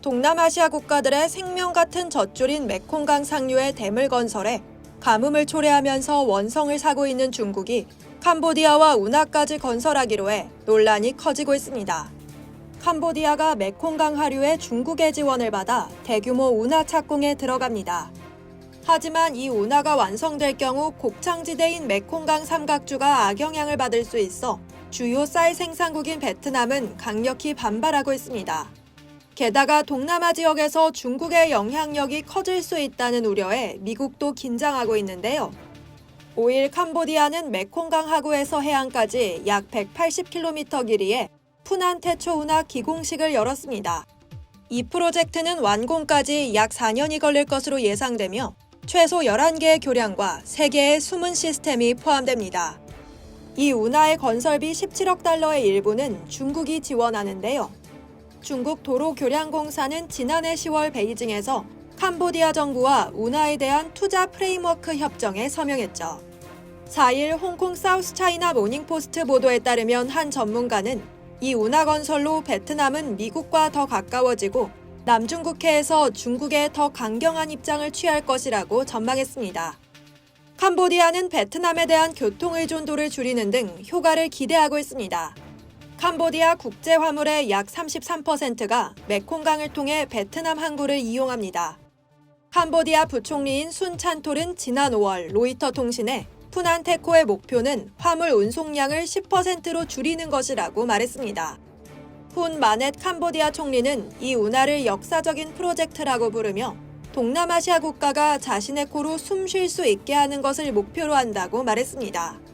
동남아시아 국가들의 생명 같은 젖줄인 메콩강 상류에 댐을 건설해 가뭄을 초래하면서 원성을 사고 있는 중국이 캄보디아와 운하까지 건설하기로 해 논란이 커지고 있습니다. 캄보디아가 메콩강 하류의 중국의 지원을 받아 대규모 운하 착공에 들어갑니다. 하지만 이 운하가 완성될 경우 곡창지대인 메콩강 삼각주가 악영향을 받을 수 있어 주요 쌀 생산국인 베트남은 강력히 반발하고 있습니다. 게다가 동남아 지역에서 중국의 영향력이 커질 수 있다는 우려에 미국도 긴장하고 있는데요. 5일 캄보디아는 메콩강 하구에서 해안까지 약 180km 길이의 푸난 태초 운하 기공식을 열었습니다. 이 프로젝트는 완공까지 약 4년이 걸릴 것으로 예상되며 최소 11개의 교량과 3개의 수문 시스템이 포함됩니다. 이 운하의 건설비 17억 달러의 일부는 중국이 지원하는데요. 중국 도로교량공사는 지난해 10월 베이징에서 캄보디아 정부와 운하에 대한 투자 프레임워크 협정에 서명했죠. 4일 홍콩 사우스차이나 모닝포스트 보도에 따르면 한 전문가는 이 운하 건설로 베트남은 미국과 더 가까워지고 남중국해에서 중국에 더 강경한 입장을 취할 것이라고 전망했습니다. 캄보디아는 베트남에 대한 교통 의존도를 줄이는 등 효과를 기대하고 있습니다. 캄보디아 국제 화물의 약 33%가 메콩강을 통해 베트남 항구를 이용합니다. 캄보디아 부총리인 순 찬톨은 지난 5월 로이터 통신에 푸난테코의 목표는 화물 운송량을 10%로 줄이는 것이라고 말했습니다. 푼 마넷 캄보디아 총리는 이 운하를 역사적인 프로젝트라고 부르며 동남아시아 국가가 자신의 코로 숨 쉴 수 있게 하는 것을 목표로 한다고 말했습니다.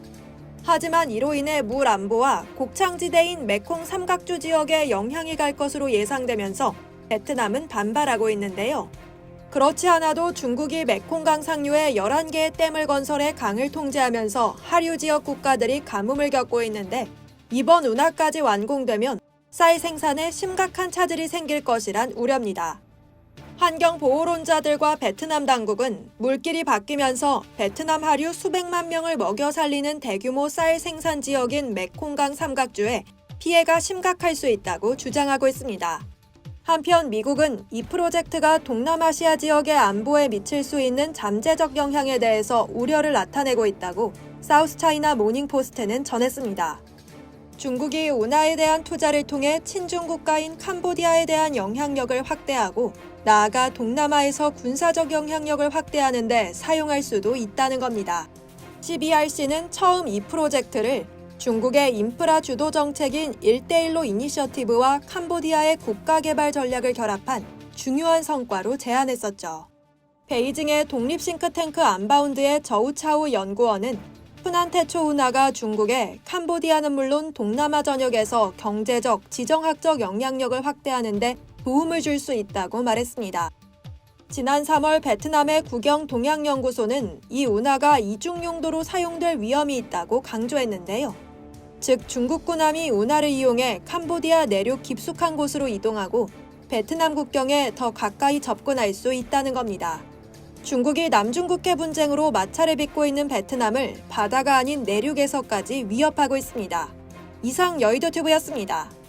하지만 이로 인해 물 안보와 곡창지대인 메콩 삼각주 지역에 영향이 갈 것으로 예상되면서 베트남은 반발하고 있는데요. 그렇지 않아도 중국이 메콩강 상류에 11개의 댐을 건설해 강을 통제하면서 하류 지역 국가들이 가뭄을 겪고 있는데 이번 운하까지 완공되면 쌀 생산에 심각한 차질이 생길 것이란 우려입니다. 환경보호론자들과 베트남 당국은 물길이 바뀌면서 베트남 하류 수백만 명을 먹여 살리는 대규모 쌀 생산 지역인 메콩강 삼각주에 피해가 심각할 수 있다고 주장하고 있습니다. 한편 미국은 이 프로젝트가 동남아시아 지역의 안보에 미칠 수 있는 잠재적 영향에 대해서 우려를 나타내고 있다고 사우스차이나 모닝포스트는 전했습니다. 중국이 운하에 대한 투자를 통해 친중 국가인 캄보디아에 대한 영향력을 확대하고 나아가 동남아에서 군사적 영향력을 확대하는 데 사용할 수도 있다는 겁니다. CBRC는 처음 이 프로젝트를 중국의 인프라 주도 정책인 1대1로 이니셔티브와 캄보디아의 국가개발 전략을 결합한 중요한 성과로 제안했었죠. 베이징의 독립 싱크탱크 안바운드의 저우차우 연구원은 푸난테초 운하가 중국의 캄보디아는 물론 동남아 전역에서 경제적, 지정학적 영향력을 확대하는 데 도움을 줄 수 있다고 말했습니다. 지난 3월 베트남의 국영동양연구소는 이 운하가 이중 용도로 사용될 위험이 있다고 강조했는데요. 즉 중국 군함이 운하를 이용해 캄보디아 내륙 깊숙한 곳으로 이동하고 베트남 국경에 더 가까이 접근할 수 있다는 겁니다. 중국이 남중국해 분쟁으로 마찰을 빚고 있는 베트남을 바다가 아닌 내륙에서까지 위협하고 있습니다. 이상 여의도튜브였습니다.